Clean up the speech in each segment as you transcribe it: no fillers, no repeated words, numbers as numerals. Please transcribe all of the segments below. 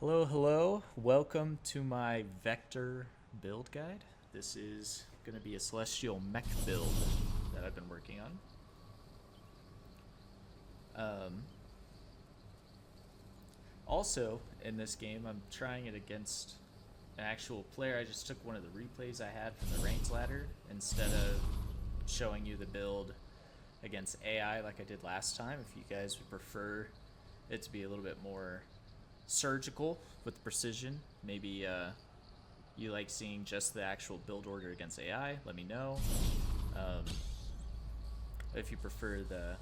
Hello, hello. Welcome to my vector build guide. This is going to be a celestial mech build that I've been working on. Also, in this game, I'm trying it against an actual player. I just took one of the replays I had from the ranks ladder instead of showing you the build against AI like I did last time. If you guys would prefer it to be a little bit more surgical with precision, maybe you like seeing just the actual build order against AI, let me know. If you prefer the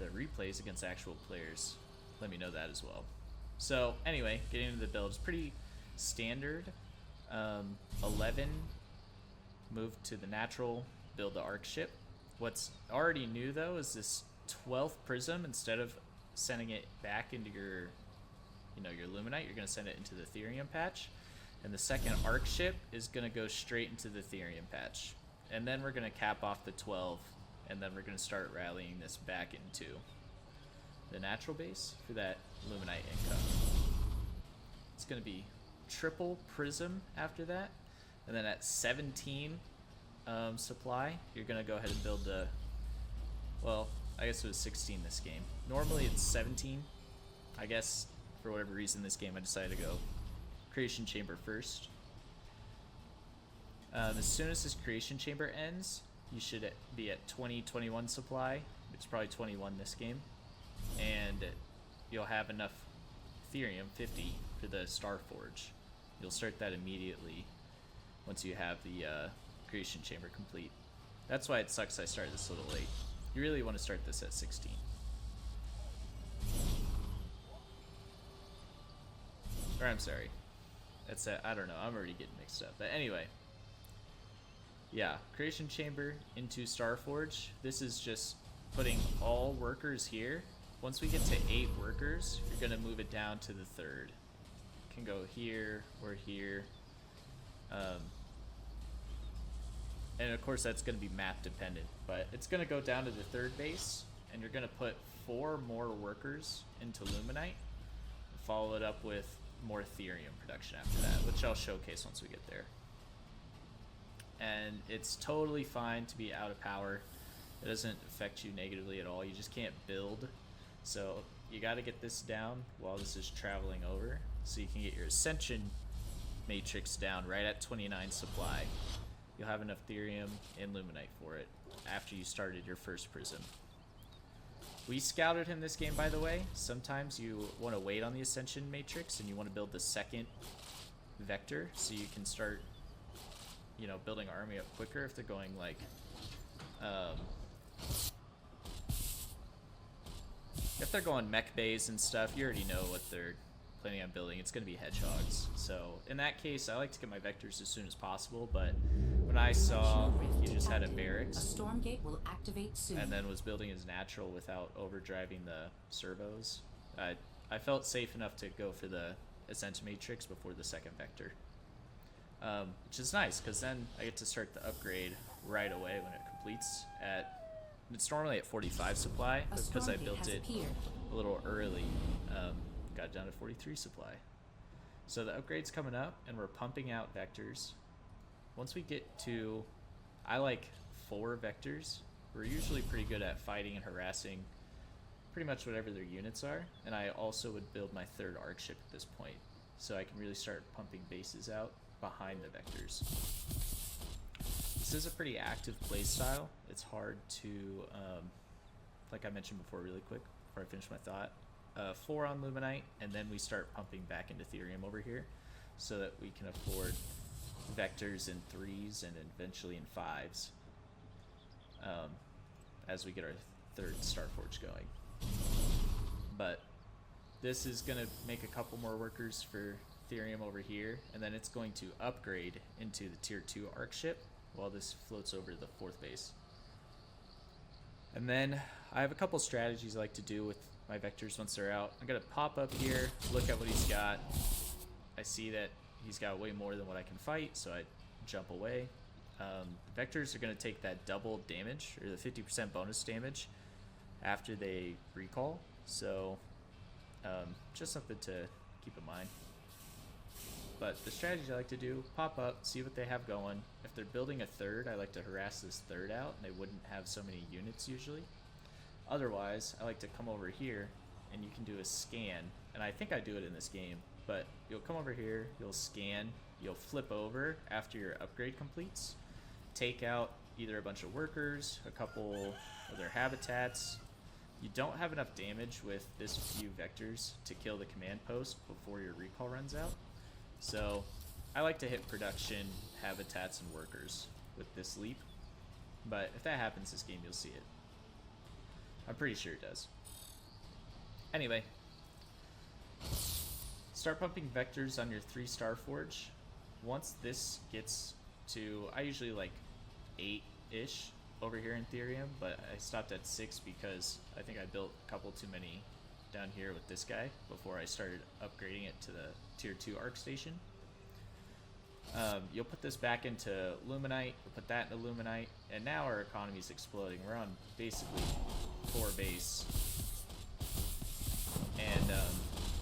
replays against actual players, let me know that as well. So anyway, getting into the build is pretty standard. 11 move to the natural, build the arc ship. What's already new though is this 12th prism. Instead of sending it back into your Luminite, you're going to send it into the Therium patch. And the second arc ship is going to go straight into the Therium patch. And then we're going to cap off the 12, and then we're going to start rallying this back into the natural base for that Luminite income. It's going to be triple prism after that. And then at 17 supply, you're going to go ahead and build the, well, I guess it was 16 this game. Normally it's 17. I guess for whatever reason this game I decided to go creation chamber first. As soon as this creation chamber ends, you should be at 20-21 supply. It's probably 21 this game, and you'll have enough Therium 50 for the Star Forge. You'll start that immediately once you have the creation chamber complete. That's why it sucks I started this a little late. You really want to start this at 16. Or I'm sorry. That's I don't know. I'm already getting mixed up. But anyway. Yeah, creation chamber into Starforge. This is just putting all workers here. Once we get to 8 workers, you're going to move it down to the 3rd. Can go here or here. And of course that's going to be map dependent, but it's going to go down to the 3rd base, and you're going to put 4 more workers into Luminite, and follow it up with more Therium production after that, which I'll showcase once we get there. And it's totally fine to be out of power. It doesn't affect you negatively at all. You just can't build. So you got to get this down while this is traveling over, so you can get your Ascension matrix down right at 29 supply. You'll have enough Therium and Luminite for it after you started your first prism. We scouted him this game, by the way. Sometimes you want to wait on the Ascension matrix and you want to build the second vector so you can start, building army up quicker if they're going like, if they're going mech bays and stuff. You already know what they're planning on building. It's going to be hedgehogs. So in that case, I like to get my vectors as soon as possible, but when I saw he just had a barracks, a Stormgate will activate soon, and then was building his natural without overdriving the servos, I felt safe enough to go for the Ascension Matrix before the second vector. Which is nice, because then I get to start the upgrade right away when it completes. It's normally at 45 supply, but because I built it a little early, got down to 43 supply. So the upgrade's coming up, and we're pumping out vectors. Once we get to, I like 4 vectors. We're usually pretty good at fighting and harassing pretty much whatever their units are. And I also would build my 3rd arc ship at this point, so I can really start pumping bases out behind the vectors. This is a pretty active playstyle. It's hard to, like I mentioned before really quick, before I finish my thought, 4 on Luminite, and then we start pumping back into Therium over here so that we can afford vectors in 3s and eventually in 5s as we get our 3rd Starforge going. But this is going to make a couple more workers for Therium over here, and then it's going to upgrade into the tier 2 arc ship while this floats over to the 4th base. And then I have a couple strategies I like to do with my vectors once they're out. I'm going to pop up here, look at what he's got. I see that he's got way more than what I can fight, so I jump away. Vectors are going to take that double damage, or the 50% bonus damage, after they recall. So just something to keep in mind. But the strategy I like to do, pop up, see what they have going. If they're building a third, I like to harass this third out, and they wouldn't have so many units usually. Otherwise, I like to come over here, and you can do a scan. And I think I do it in this game, but you'll come over here, you'll scan, you'll flip over after your upgrade completes, take out either a bunch of workers, a couple of their habitats. You don't have enough damage with this few vectors to kill the command post before your recall runs out. So I like to hit production, habitats, and workers with this leap. But if that happens this game, you'll see it. I'm pretty sure it does. Anyway, start pumping vectors on your 3-star forge. Once this gets to, I usually like 8-ish over here in Therium, but I stopped at 6 because I think I built a couple too many down here with this guy before I started upgrading it to the tier 2 arc station. You'll put this back into Luminite, you'll put that into Luminite, and now our economy is exploding. We're on basically 4 base, and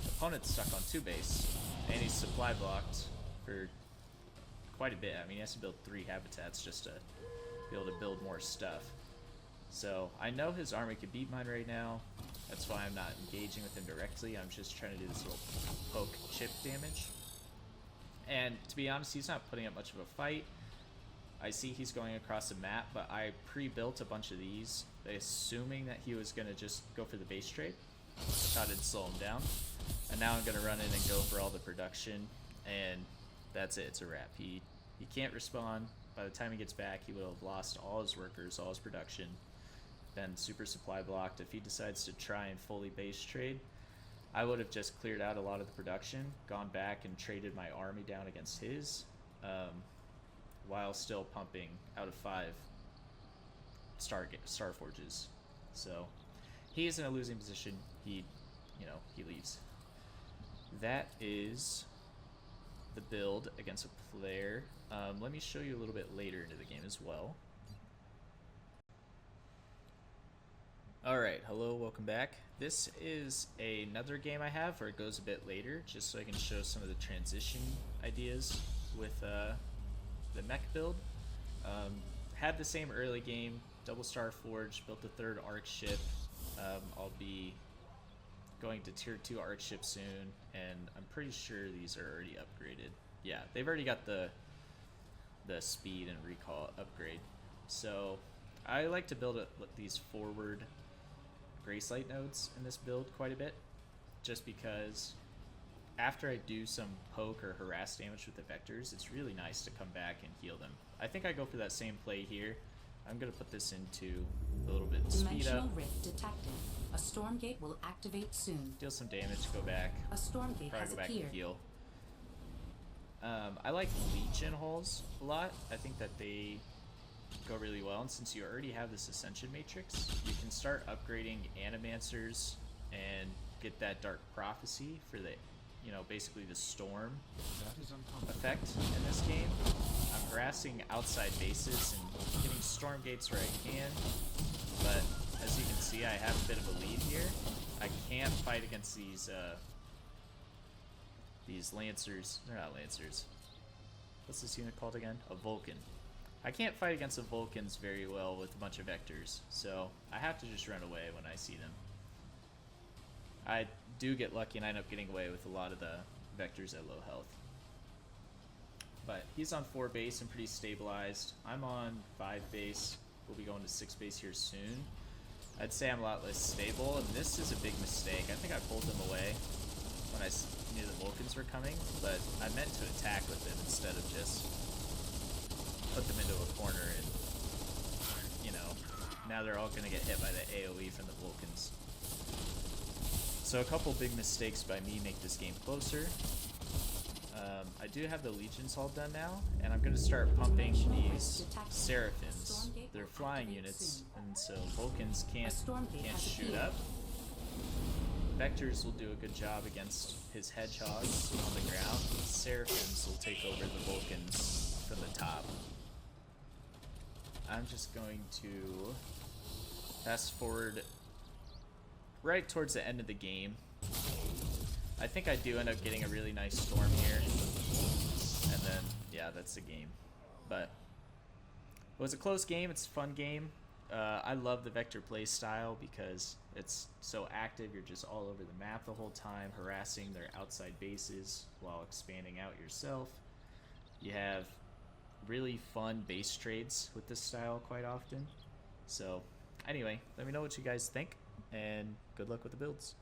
opponent's stuck on 2 base, and he's supply blocked for quite a bit. I mean, he has to build 3 habitats just to be able to build more stuff. So I know his army could beat mine right now. That's why I'm not engaging with him directly. I'm just trying to do this little poke chip damage. And to be honest, he's not putting up much of a fight. I see he's going across the map, but I pre-built a bunch of these, assuming that he was going to just go for the base trade. Thought it'd slow him down. And now I'm going to run in and go for all the production, and that's it. It's a wrap. He can't respond. By the time he gets back, he will have lost all his workers, all his production, been super supply blocked. If he decides to try and fully base trade, I would have just cleared out a lot of the production, gone back and traded my army down against his, while still pumping out of 5 star forges. So he is in a losing position. He leaves. That is the build against a player. Let me show you a little bit later into the game as well. Alright, hello, welcome back. This is another game I have where it goes a bit later, just so I can show some of the transition ideas with the mech build. Had the same early game, double star forge, built the 3rd arc ship. I'll be going to tier 2 arc ship soon, and I'm pretty sure these are already upgraded. Yeah, they've already got the speed and recall upgrade. So I like to build these forward Grace Light nodes in this build quite a bit, just because after I do some poke or harass damage with the vectors, it's really nice to come back and heal them. I think I go for that same play here. I'm going to put this into a little bit speed up. Dimensional rift detected. A Stormgate will activate soon. Deal some damage, go back. A Stormgate Probably has go back appeared. and heal. I like Legion holes a lot. I think that they go really well, and since you already have this Ascension Matrix, you can start upgrading Animancers and get that Dark Prophecy for the, basically the Storm effect in this game. I'm harassing outside bases and getting Stormgates where I can, but as you can see, I have a bit of a lead here. I can't fight against these Lancers. They're not Lancers. What's this unit called again? A Vulcan. I can't fight against the Vulcans very well with a bunch of vectors, so I have to just run away when I see them. I do get lucky and I end up getting away with a lot of the vectors at low health. But he's on 4 base and pretty stabilized. I'm on 5 base. We'll be going to 6 base here soon. I'd say I'm a lot less stable, and this is a big mistake. I think I pulled them away when I knew the Vulcans were coming, but I meant to attack with them instead of just put them into a corner and, now they're all going to get hit by the AoE from the Vulcans. So a couple big mistakes by me make this game closer. I do have the Legions all done now, and I'm going to start pumping these Seraphims. They're flying units, and so Vulcans can't shoot up. Vectors will do a good job against his hedgehogs on the ground. Seraphims will take over the Vulcans from the top. I'm just going to fast forward right towards the end of the game. I think I do end up getting a really nice storm here. And then, yeah, that's the game. But it was a close game. It's a fun game. I love the vector play style because it's so active. You're just all over the map the whole time, harassing their outside bases while expanding out yourself. You have really fun base trades with this style quite often. So anyway, let me know what you guys think, and good luck with the builds.